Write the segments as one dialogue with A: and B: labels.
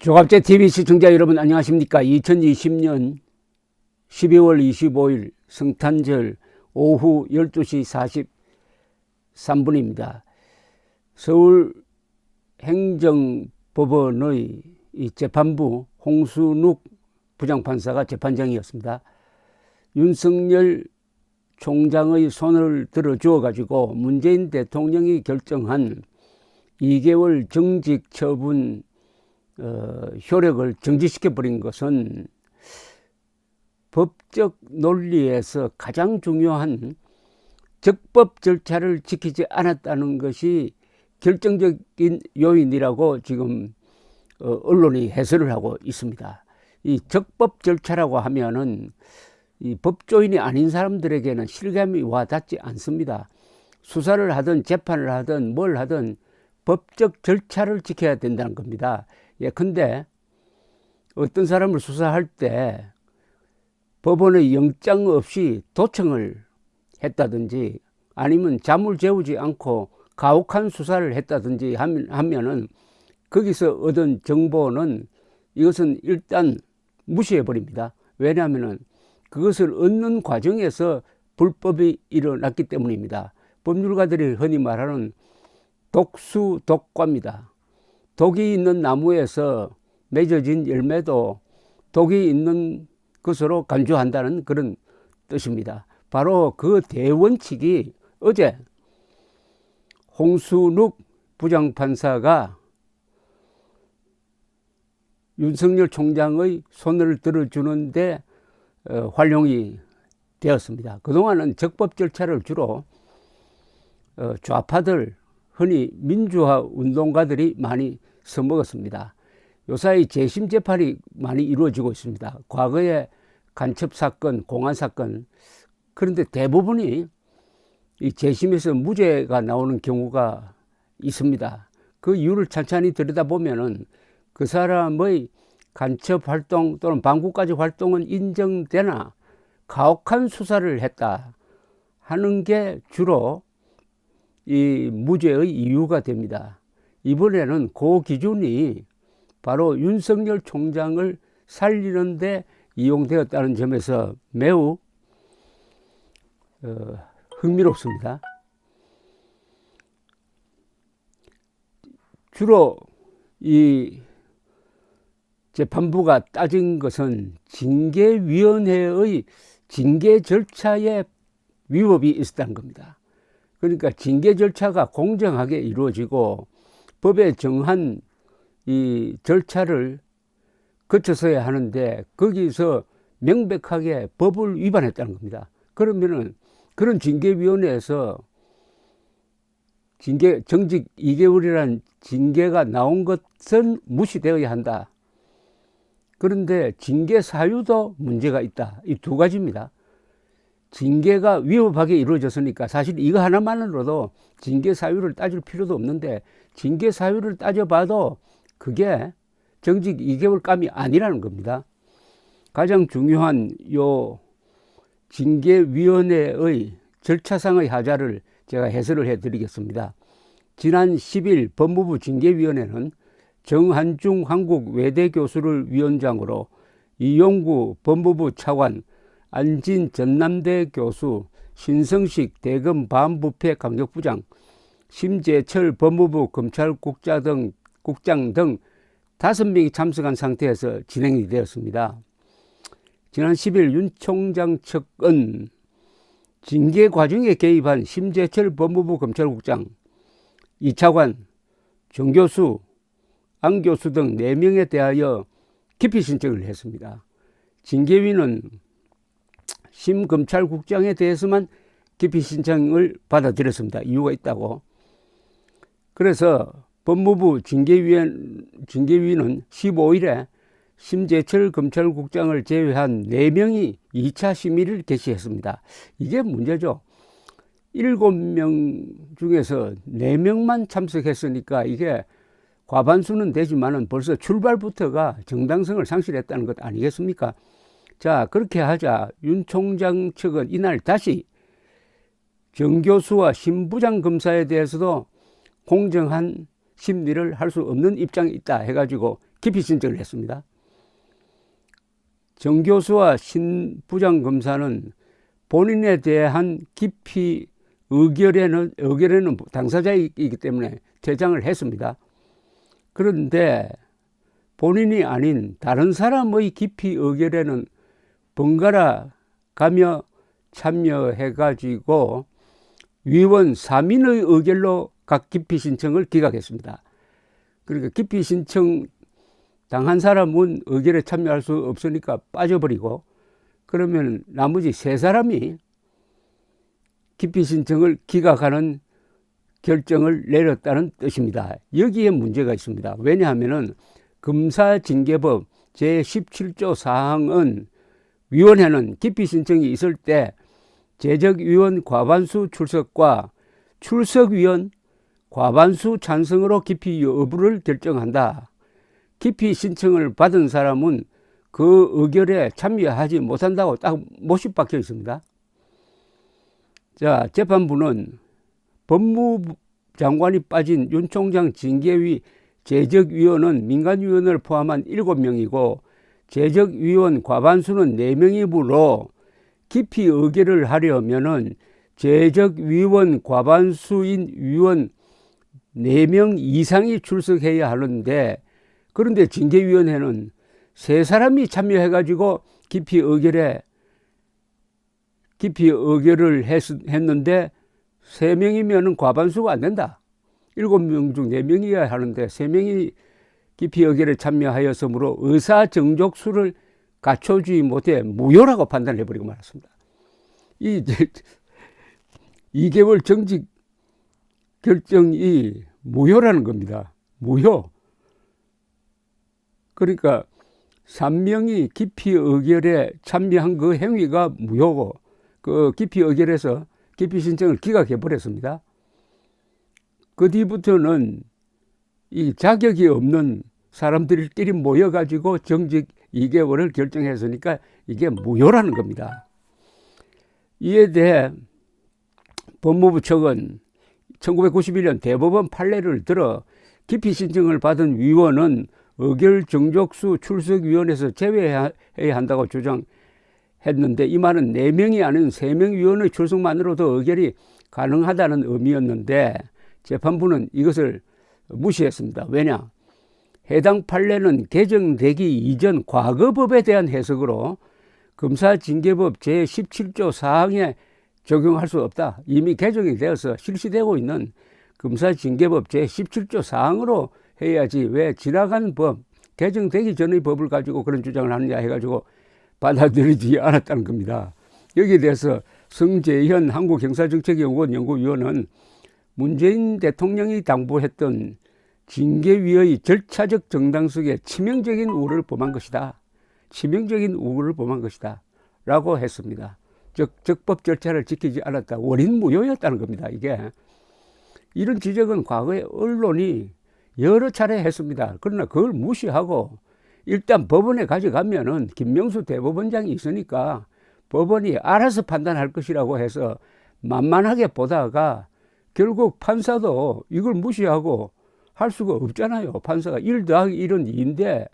A: 조갑제 TV 시청자 여러분 안녕하십니까? 2020년 12월 25일 성탄절 오후 12시 43분입니다. 서울행정법원의 재판부 홍순욱 부장판사가 재판장이었습니다. 윤석열 총장의 손을 들어주어 가지고 문재인 대통령이 결정한 2개월 정직 처분 효력을 정지시켜버린 것은 법적 논리에서 가장 중요한 적법 절차를 지키지 않았다는 것이 결정적인 요인이라고 지금 언론이 해설을 하고 있습니다. 이 적법 절차라고 하면은 이 법조인이 아닌 사람들에게는 실감이 와 닿지 않습니다. 수사를 하든 재판을 하든 뭘 하든 법적 절차를 지켜야 된다는 겁니다. 예컨대 어떤 사람을 수사할 때 법원의 영장 없이 도청을 했다든지 아니면 잠을 재우지 않고 가혹한 수사를 했다든지 하면은 거기서 얻은 정보는 이것은 일단 무시해 버립니다. 왜냐하면은 그것을 얻는 과정에서 불법이 일어났기 때문입니다. 법률가들이 흔히 말하는 독수독과입니다. 독이 있는 나무에서 맺어진 열매도 독이 있는 것으로 간주한다는 그런 뜻입니다. 바로 그 대원칙이 어제 홍순욱 부장판사가 윤석열 총장의 손을 들어주는데 활용이 되었습니다. 그동안은 적법 절차를 주로 좌파들, 흔히 민주화 운동가들이 많이 써먹었습니다. 요사이 재심 재판이 많이 이루어지고 있습니다. 과거에 간첩 사건, 공안 사건, 그런데 대부분이 이 재심에서 무죄가 나오는 경우가 있습니다. 그 이유를 찬찬히 들여다보면은 그 사람의 간첩 활동 또는 반국가적 활동은 인정되나 가혹한 수사를 했다 하는 게 주로 이 무죄의 이유가 됩니다. 이번에는 그 기준이 바로 윤석열 총장을 살리는데 이용되었다는 점에서 매우 흥미롭습니다. 주로 이 재판부가 따진 것은 징계위원회의 징계 절차에 위법이 있었다는 겁니다. 그러니까 징계 절차가 공정하게 이루어지고 법에 정한 이 절차를 거쳐서야 하는데 거기서 명백하게 법을 위반했다는 겁니다. 그러면은 그런 징계위원회에서 정직 2개월이라는 징계가 나온 것은 무시되어야 한다. 그런데 징계 사유도 문제가 있다. 이 두 가지입니다. 징계가 위법하게 이루어졌으니까 사실 이거 하나만으로도 징계 사유를 따질 필요도 없는데 징계 사유를 따져봐도 그게 정직 2개월감이 아니라는 겁니다. 가장 중요한 요 징계위원회의 절차상의 하자를 제가 해설을 해드리겠습니다. 지난 10일 법무부 징계위원회는 정한중 한국외대교수를 위원장으로 이용구 법무부 차관, 안진 전남대 교수, 신성식 대검 반부패 강력부장, 심재철 법무부 검찰국장 등 5명이 참석한 상태에서 진행이 되었습니다. 지난 10일 윤 총장 측은 징계 과정에 개입한 심재철 법무부 검찰국장, 이 차관, 정 교수, 안 교수 등 4명에 대하여 기피 신청을 했습니다. 징계위는 심 검찰국장에 대해서만 기피 신청을 받아들였습니다. 이유가 있다고. 그래서 법무부 징계위는 15일에 심재철 검찰국장을 제외한 4명이 2차 심의를 개시했습니다. 이게 문제죠. 7명 중에서 4명만 참석했으니까 이게 과반수는 되지만은 벌써 출발부터가 정당성을 상실했다는 것 아니겠습니까? 자, 그렇게 하자 윤 총장 측은 이날 다시 정 교수와 심 부장 검사에 대해서도 공정한 심리를 할 수 없는 입장이 있다 해가지고 기피 신청을 했습니다. 정 교수와 신 부장검사는 본인에 대한 기피 의결에는 당사자이기 때문에 퇴장을 했습니다. 그런데 본인이 아닌 다른 사람의 기피 의결에는 번갈아 가며 참여해가지고 위원 3인의 의결로 각 기피 신청을 기각했습니다. 그러니까 기피 신청 당한 사람은 의결에 참여할 수 없으니까 빠져버리고, 그러면 나머지 3사람이 기피 신청을 기각하는 결정을 내렸다는 뜻입니다. 여기에 문제가 있습니다. 왜냐하면 검사징계법 제17조 사항은 위원회는 기피 신청이 있을 때 재적위원 과반수 출석과 출석위원 과반수 찬성으로 기피 여부를 결정한다. 기피 신청을 받은 사람은 그 의결에 참여하지 못한다고 딱 못이 박혀 있습니다. 자, 재판부는 법무부 장관이 빠진 윤 총장 징계위 재적위원은 민간위원을 포함한 7명이고 재적위원 과반수는 4명이므로 기피 의결을 하려면은 재적위원 과반수인 위원 4명 이상이 출석해야 하는데, 그런데 징계위원회는 3사람이 참여해가지고 기피 의결을 했는데 3명이면 과반수가 안 된다. 7명 중 4명이어야 하는데 3명이 기피 의결에 참여하였으므로 의사 정족수를 갖춰주지 못해 무효라고 판단해버리고 말았습니다. 2개월 정직 결정이 무효라는 겁니다. 무효. 그러니까 3명이 기피 의결에 참여한 그 행위가 무효고, 그 기피 의결에서 기피 신청을 기각해 버렸습니다. 그 뒤부터는 이 자격이 없는 사람들끼리 모여가지고 정직 2개월을 결정했으니까 이게 무효라는 겁니다. 이에 대해 법무부 측은 1991년 대법원 판례를 들어 기피 신청을 받은 위원은 의결 정족수 출석위원회에서 제외해야 한다고 주장했는데, 이 말은 4명이 아닌 3명 위원의 출석만으로도 의결이 가능하다는 의미였는데 재판부는 이것을 무시했습니다. 왜냐? 해당 판례는 개정되기 이전 과거법에 대한 해석으로 검사징계법 제17조 사항에 적용할 수 없다. 이미 개정이 되어서 실시되고 있는 검사징계법 제17조 사항으로 해야지 왜 지나간 법, 개정되기 전의 법을 가지고 그런 주장을 하느냐 해가지고 받아들이지 않았다는 겁니다. 여기에 대해서 성재현 한국경사정책연구원 연구위원은 문재인 대통령이 당부했던 징계위의 절차적 정당성에 치명적인 우려를 범한 것이다. 치명적인 우려를 범한 것이다. 라고 했습니다. 즉, 적법 절차를 지키지 않았다. 원인 무효였다는 겁니다. 이게. 이런 지적은 과거에 언론이 여러 차례 했습니다. 그러나 그걸 무시하고 일단 법원에 가져가면은 김명수 대법원장이 있으니까 법원이 알아서 판단할 것이라고 해서 만만하게 보다가 결국 판사도 이걸 무시하고 할 수가 없잖아요. 판사가 1 더하기 1은 2인데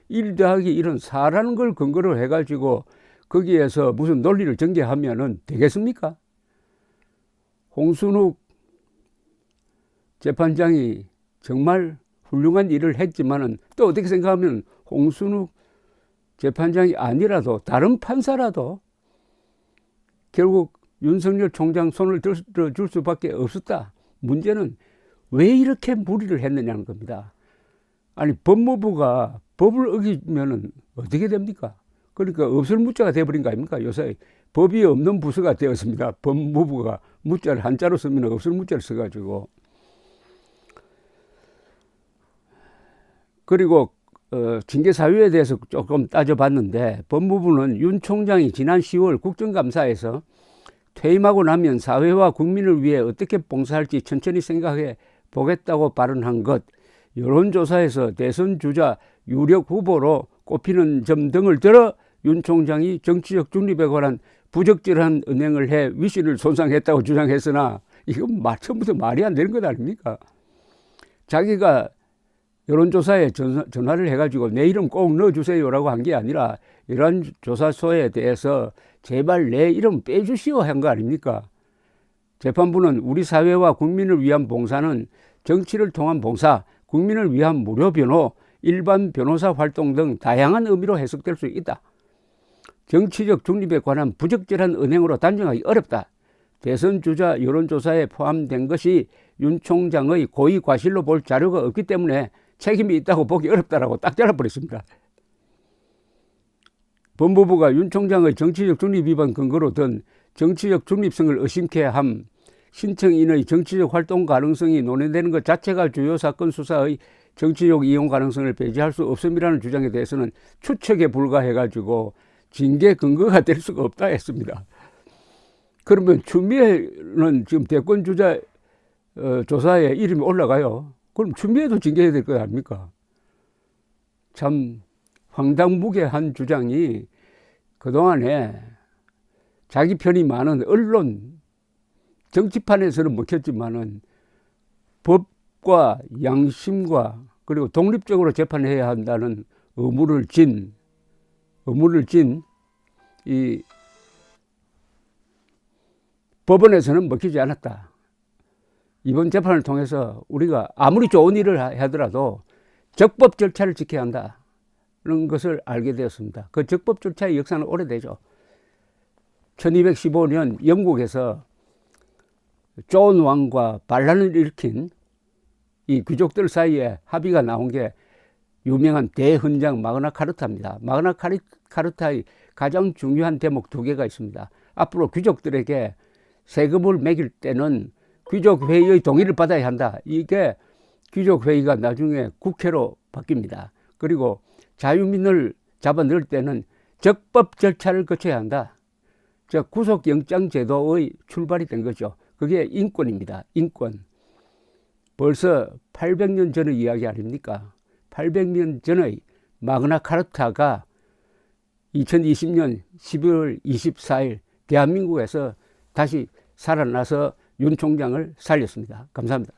A: 1 더하기 1은 4라는 걸 근거로 해가지고 거기에서 무슨 논리를 전개하면은 되겠습니까? 홍순욱 재판장이 정말 훌륭한 일을 했지만은 또 어떻게 생각하면 홍순욱 재판장이 아니라도 다른 판사라도 결국 윤석열 총장 손을 들어줄 수밖에 없었다. 문제는 왜 이렇게 무리를 했느냐는 겁니다. 아니, 법무부가 법을 어기면은 어떻게 됩니까? 그러니까 없을 무자가 되어버린 거 아닙니까? 요새 법이 없는 부서가 되었습니다. 법무부가 무자를 한자로 쓰면 없을 무자를 써가지고. 그리고 징계 사유에 대해서 조금 따져봤는데 법무부는 윤 총장이 지난 10월 국정감사에서 퇴임하고 나면 사회와 국민을 위해 어떻게 봉사할지 천천히 생각해 보겠다고 발언한 것, 여론조사에서 대선 주자 유력 후보로 꼽히는 점 등을 들어 윤 총장이 정치적 중립에 관한 부적절한 은행을 해 위신을 손상했다고 주장했으나 이건 처음부터 말이 안 되는 것 아닙니까? 자기가 여론조사에 전화를 해가지고 내 이름 꼭 넣어주세요라고 한 게 아니라 이러한 조사소에 대해서 제발 내 이름 빼주시오 한 거 아닙니까? 재판부는 우리 사회와 국민을 위한 봉사는 정치를 통한 봉사, 국민을 위한 무료 변호, 일반 변호사 활동 등 다양한 의미로 해석될 수 있다. 정치적 중립에 관한 부적절한 은행으로 단정하기 어렵다. 대선 주자 여론조사에 포함된 것이 윤 총장의 고의 과실로 볼 자료가 없기 때문에 책임이 있다고 보기 어렵다라고 딱 잘라버렸습니다. 법무부가 윤 총장의 정치적 중립 위반 근거로 든 정치적 중립성을 의심케 함, 신청인의 정치적 활동 가능성이 논의되는 것 자체가 주요 사건 수사의 정치적 이용 가능성을 배제할 수 없음이라는 주장에 대해서는 추측에 불과해가지고 징계 근거가 될 수가 없다 했습니다. 그러면 추미애는 지금 대권 주자 조사에 이름이 올라가요. 그럼 추미애도 징계해야 될 거 아닙니까? 참 황당무계한 주장이 그동안에 자기 편이 많은 언론, 정치판에서는 먹혔지만은 법과 양심과 그리고 독립적으로 재판해야 한다는 의무를 진 이 법원에서는 먹히지 않았다. 이번 재판을 통해서 우리가 아무리 좋은 일을 하더라도 적법 절차를 지켜야 한다는 것을 알게 되었습니다. 그 적법 절차의 역사는 오래되죠. 1215년 영국에서 존 왕과 반란을 일으킨 이 귀족들 사이에 합의가 나온 게 유명한 대헌장 마그나 카르타입니다. 마그나 카르타의 가장 중요한 대목 2개가 있습니다. 앞으로 귀족들에게 세금을 매길 때는 귀족회의의 동의를 받아야 한다. 이게 귀족회의가 나중에 국회로 바뀝니다. 그리고 자유민을 잡아 넣을 때는 적법 절차를 거쳐야 한다. 즉 구속영장 제도의 출발이 된 거죠. 그게 인권입니다. 인권. 벌써 800년 전의 이야기 아닙니까? 800년 전의 마그나 카르타가 2020년 12월 24일 대한민국에서 다시 살아나서 윤 총장을 살렸습니다. 감사합니다.